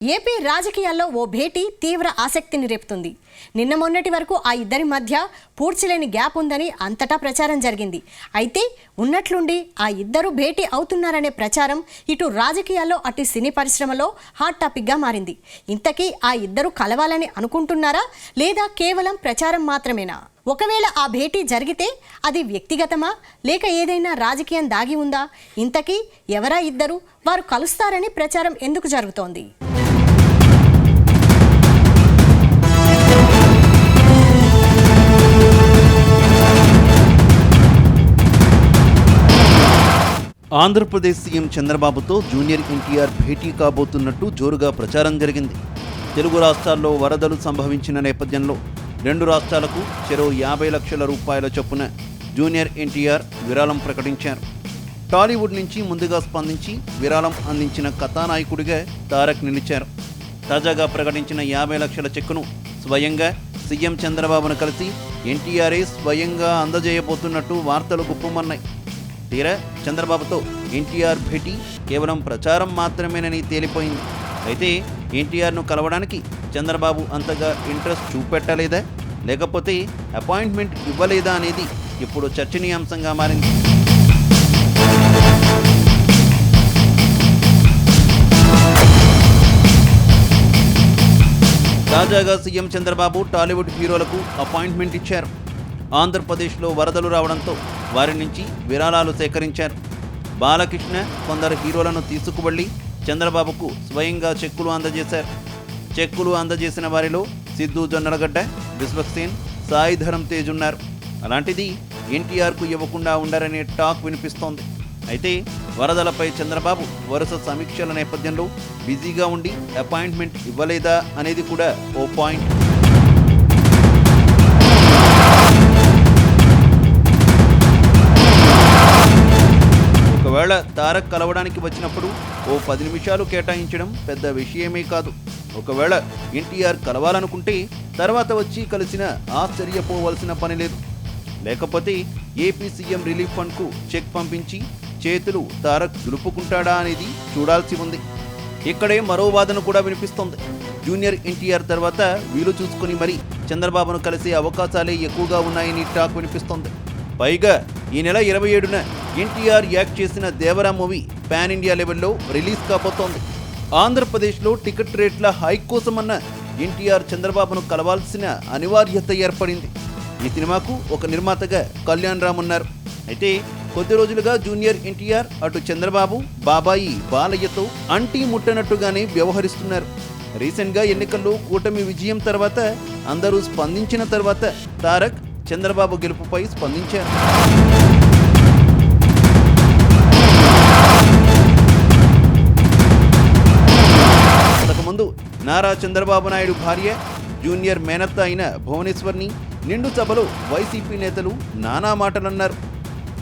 AP రాజకీయాల్లో ఓ భేటీ తీవ్ర ఆసక్తిని రేపుతుంది. నిన్న మొన్నటి వరకు ఆ ఇద్దరి మధ్య పూడ్చలేని గ్యాప్ ఉందని అంతటా ప్రచారం జరిగింది. అయితే ఉన్నట్లుండి ఆ ఇద్దరు భేటీ అవుతున్నారనే ప్రచారం ఇటు రాజకీయాల్లో అటు సినీ పరిశ్రమలో హాట్ టాపిక్గా మారింది. ఇంతకీ ఆ ఇద్దరు కలవాలని అనుకుంటున్నారా లేదా కేవలం ప్రచారం మాత్రమేనా? ఒకవేళ ఆ భేటీ జరిగితే అది వ్యక్తిగతమా లేక ఏదైనా రాజకీయం దాగి ఉందా? ఇంతకీ ఎవరా ఇద్దరు? వారు కలుస్తారని ప్రచారం ఎందుకు జరుగుతోంది? ఆంధ్రప్రదేశ్ సీఎం చంద్రబాబుతో జూనియర్ ఎన్టీఆర్ భేటీ కాబోతున్నట్టు జోరుగా ప్రచారం జరిగింది. తెలుగు రాష్ట్రాల్లో వరదలు సంభవించిన నేపథ్యంలో రెండు రాష్ట్రాలకు చెరో 50 లక్షల రూపాయల చొప్పున జూనియర్ ఎన్టీఆర్ విరాళం ప్రకటించారు. టాలీవుడ్ నుంచి ముందుగా స్పందించి విరాళం అందించిన కథానాయకుడిగా తారక్ నిలిచారు. తాజాగా ప్రకటించిన 50 లక్షల చెక్కును స్వయంగా సీఎం చంద్రబాబును కలిసి ఎన్టీఆర్ఏ స్వయంగా అందజేయబోతున్నట్టు వార్తలు గుప్పమన్నాయి. తీరా చంద్రబాబుతో ఎన్టీఆర్ భేటీ కేవలం ప్రచారం మాత్రమేనని తేలిపోయింది. అయితే ఎన్టీఆర్ను కలవడానికి చంద్రబాబు అంతగా ఇంట్రెస్ట్ చూపెట్టలేదా లేకపోతే అపాయింట్మెంట్ ఇవ్వలేదా అనేది ఇప్పుడు చర్చనీయాంశంగా మారింది. తాజాగా సీఎం చంద్రబాబు టాలీవుడ్ హీరోలకు అపాయింట్మెంట్ ఇచ్చారు. ఆంధ్రప్రదేశ్లో వరదలు రావడంతో వారి నుంచి విరాళాలు సేకరించారు. బాలకృష్ణ కొందరు హీరోలను తీసుకువెళ్లి చంద్రబాబుకు స్వయంగా చెక్కులు అందజేశారు. చెక్కులు అందజేసిన వారిలో సిద్ధు జొన్నలగడ్డ, విశ్వక్సేన్, సాయి ధరమ్ తేజ్ ఉన్నారు. అలాంటిది ఎన్టీఆర్కు ఇవ్వకుండా ఉండరనే టాక్ వినిపిస్తోంది. అయితే వరదలపై చంద్రబాబు వరుస సమీక్షల నేపథ్యంలో బిజీగా ఉండి అపాయింట్మెంట్ ఇవ్వలేదా అనేది కూడా ఓ పాయింట్. ఒకవేళ తారక్ కలవడానికి వచ్చినప్పుడు ఓ 10 నిమిషాలు కేటాయించడం పెద్ద విషయమే కాదు. ఒకవేళ ఎన్టీఆర్ కలవాలనుకుంటే తర్వాత వచ్చి కలిసిన ఆశ్చర్యపోవలసిన పని లేదు. లేకపోతే ఏపీ సీఎం రిలీఫ్ ఫండ్కు చెక్ పంపించి చేతులు తారక్ దులుపుకుంటాడా అనేది చూడాల్సి ఉంది. ఇక్కడే మరో వాదన కూడా వినిపిస్తోంది. జూనియర్ ఎన్టీఆర్ తర్వాత వీలు చూసుకుని మరీ చంద్రబాబును కలిసే అవకాశాలే ఎక్కువగా ఉన్నాయని టాక్ వినిపిస్తోంది. పైగా ఈ నెల 27న ఎన్టీఆర్ యాక్ట్ చేసిన దేవరా మూవీ పాన్ ఇండియా లెవెల్లో రిలీజ్ కాబోతోంది. ఆంధ్రప్రదేశ్లో టికెట్ రేట్ల హైక్ కోసమన్న ఎన్టీఆర్ చంద్రబాబును కలవాల్సిన అనివార్యత ఏర్పడింది. ఈ సినిమాకు ఒక నిర్మాతగా కళ్యాణ్ రామ్ ఉన్నారు. అయితే కొద్ది రోజులుగా జూనియర్ ఎన్టీఆర్ అటు చంద్రబాబు, బాబాయి బాలయ్యతో అంటీ ముట్టనట్టుగానే వ్యవహరిస్తున్నారు. రీసెంట్గా ఎన్నికల్లో కూటమి విజయం తర్వాత అందరూ స్పందించిన తర్వాత తారక్ చంద్రబాబు గెలుపుపై స్పందించారు. అంతకుముందు నారా చంద్రబాబు నాయుడు భార్య జూనియర్ మేనత్త అయిన భువనేశ్వర్ని నిండు సభలో వైసీపీ నేతలు నానా మాటలన్నారు.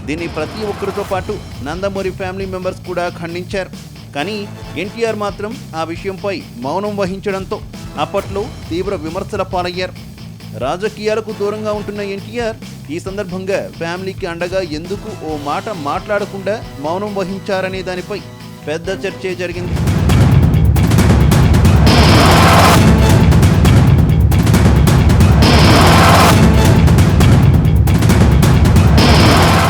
దీన్ని ప్రతి ఒక్కరితో పాటు నందమూరి ఫ్యామిలీ మెంబర్స్ కూడా ఖండించారు. కానీ ఎన్టీఆర్ మాత్రం ఆ విషయంపై మౌనం వహించడంతో అప్పట్లో తీవ్ర విమర్శల పాలయ్యారు. రాజకీయాలకు దూరంగా ఉంటున్న ఎన్టీఆర్ ఈ సందర్భంగా ఫ్యామిలీకి అండగా ఎందుకు ఓ మాట మాట్లాడకుండా మౌనం వహించారనే దానిపై పెద్ద చర్చే జరిగింది.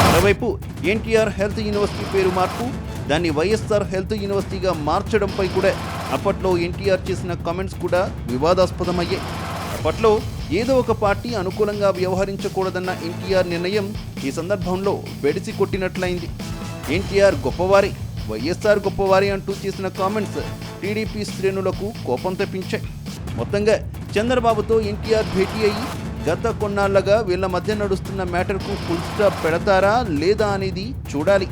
మరోవైపు ఎన్టీఆర్ హెల్త్ యూనివర్సిటీ పేరు మార్పు, దాన్ని వైఎస్ఆర్ హెల్త్ యూనివర్సిటీగా మార్చడంపై కూడా అప్పట్లో ఎన్టీఆర్ చేసిన కామెంట్స్ కూడా వివాదాస్పదమయ్యాయి. అప్పట్లో ఏదో ఒక పార్టీ అనుకూలంగా వ్యవహరించకూడదన్న ఎన్టీఆర్ నిర్ణయం ఈ సందర్భంలో బెడిసి కొట్టినట్లయింది. ఎన్టీఆర్ గొప్పవారి, వైఎస్ఆర్ గొప్పవారి అంటూ చేసిన కామెంట్స్ టీడీపీ శ్రేణులకు కోపం తెప్పించాయి. మొత్తంగా చంద్రబాబుతో ఎన్టీఆర్ భేటీ అయ్యి గత కొన్నాళ్లుగా వీళ్ల మధ్య నడుస్తున్న మ్యాటర్కు ఫుల్ స్టాప్ పెడతారా లేదా అనేది చూడాలి.